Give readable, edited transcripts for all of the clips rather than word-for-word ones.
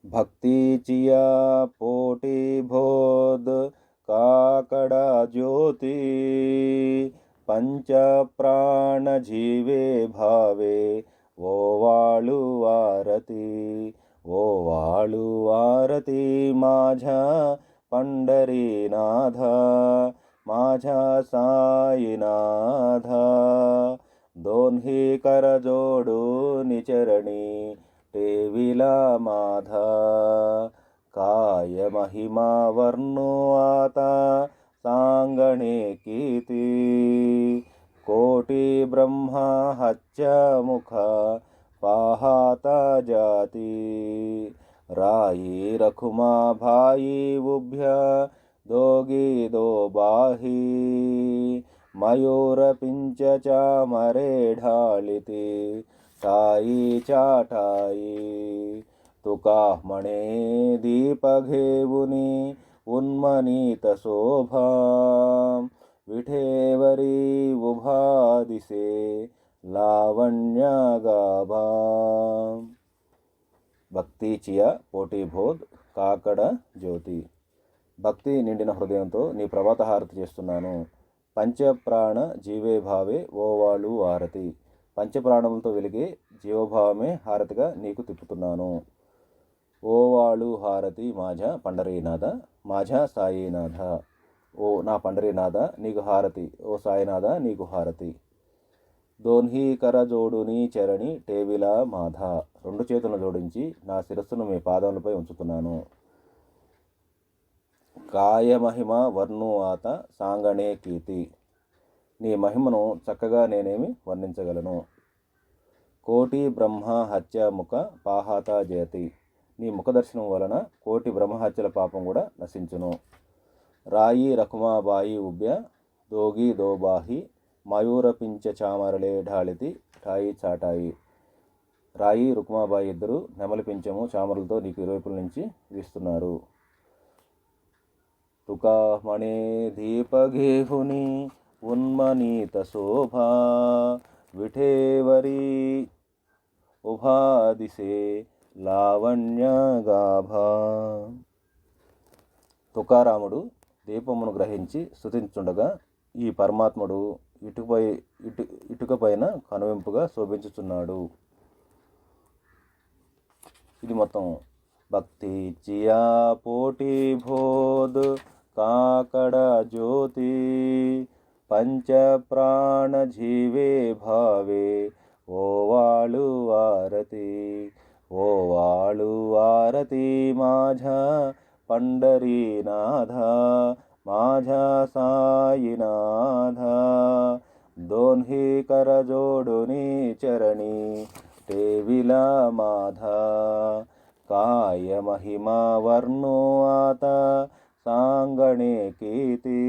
भक्ति चिया पोटी बोध काकड़ा ज्योति पंच प्राण जीवे भावे वो वाळु आरती वो वाळु आरती माझा पंढरीनाथ माझा साईनाथ दोन्ही कर जोडून चरणी टेविला माधा काय महिमा वर्णो आता सांगणे कीती कोटी ब्रह्मा हच्चा मुखा पाहता जाती राई रखुमा भाई उभ्या दोगी दो बाही मयूर पिंच चामरे ढालिते ठाई चाठाई तुका म्हणे दीप घेऊनी उन्मनीत शोभा विठेवरी उभा दिसे लावण्य गाभा భక్తి చియ పోటీ బోధ్ కాకడ జ్యోతి. భక్తి నిండిన హృదయంతో నీ ప్రభాత హారతి చేస్తున్నాను. పంచప్రాణ జీవే భావే ఓవాళు హారతి. పంచప్రాణములతో వెలిగే జీవభావమే హారతిగా నీకు తిప్పుతున్నాను. ఓవాళు హారతి మాఝా పండరీనాథ మాఝా సాయినాథ. ఓ నా పండరీనాథ నీకు హారతి, ఓ సాయినాథ నీకు హారతి. దోన్హీ కర జోడుని చరణి టేవిలా మాధ. రెండు చేతులను జోడించి నా శిరస్సును మీ పాదములపై ఉంచుతున్నాను. కాయమహిమ వర్ణు ఆత సాంగణే కీర్తి. నీ మహిమను చక్కగా నేనేమి వర్ణించగలను. కోటి బ్రహ్మ హత్య ముఖ పాహాత జయతి. నీ ముఖదర్శనం వలన కోటి బ్రహ్మహత్యల పాపం కూడా నశించును. రాయి రకుమాబాయి ఉభ్య దోగి దోబాహి మయూర పించ చామరలే ఢాళితి ఠాయి చాటాయి. రాయి రుక్మాబాయి ఇద్దరు నెమలి పించము చామరలతో నీకు ఇరువైపుల నుంచి వీస్తున్నారు. తుకా మణే దీపగేహుని ఉన్మనీత శోభా విఠేవరి ఉభాదిసే లావణ్య గాభా. తుకారాముడు దీపమును గ్రహించి స్తుతించుండగా ఈ పరమాత్ముడు ఇటుకపైన కనువింపుగా శోభించుచున్నాడు. ఇది మొత్తం. భక్తి చియా పోటీ బోధ్ కాకడ జ్యోతి పంచ ప్రాణ జీవే భావే ఓ వాళు ఆరతి ఓ వాళు ఆరతి माझा पंढरीनाथ माझा साईनाथ दोन्ही कर जोडुनी चरणी टेविला माधा काय महिमा वर्णो आता सांगणे कीती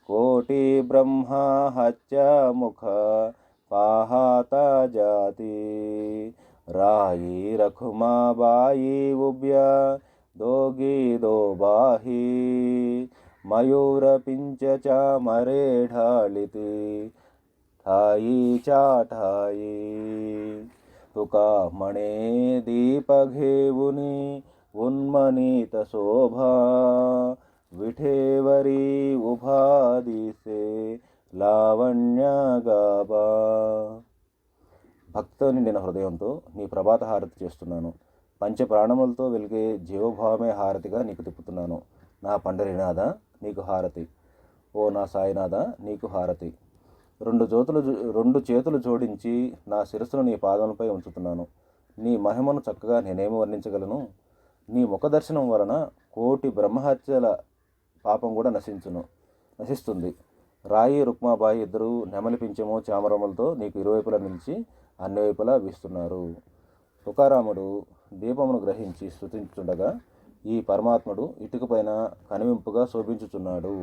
कोटी ब्रह्मा हच्चा मुख पाहता जाती राई रखुमा बाई उभ्या दोगी दो बाही मयूर पिंच चामरे ढालिती ठाई चाठाई तुका म्हणे दीप घेऊनी उन्मनीत शोभा विठेवरी उभा दिसे లావణ్య గాభా. భక్తితో నిండిన హృదయంతో నీ ప్రభాత హారతి చేస్తున్నాను. పంచ ప్రాణములతో వెలిగే జీవభావమే హారతిగా నీకు తిప్పుతున్నాను. నా పండరీనాథ నీకు హారతి, ఓ నా సాయినాథ నీకు హారతి. రెండు చేతులు జోడించి నా శిరస్సును నీ పాదములపై ఉంచుతున్నాను. నీ మహిమను చక్కగా నేనేమి వర్ణించగలను. నీ ముఖదర్శనం వలన కోటి బ్రహ్మహత్యల పాపం కూడా నశిస్తుంది. రాయి రుక్మాబాయి ఇద్దరు నెమలి పించము చామరములతో నీకు ఇరువైపులా నిలిచి అన్ని వైపులా వీస్తున్నారు. తుకారాముడు దీపమును గ్రహించి స్తుతించుండగా ఈ పరమాత్ముడు ఇటుకపైన కనువింపుగా శోభించుచున్నాడు.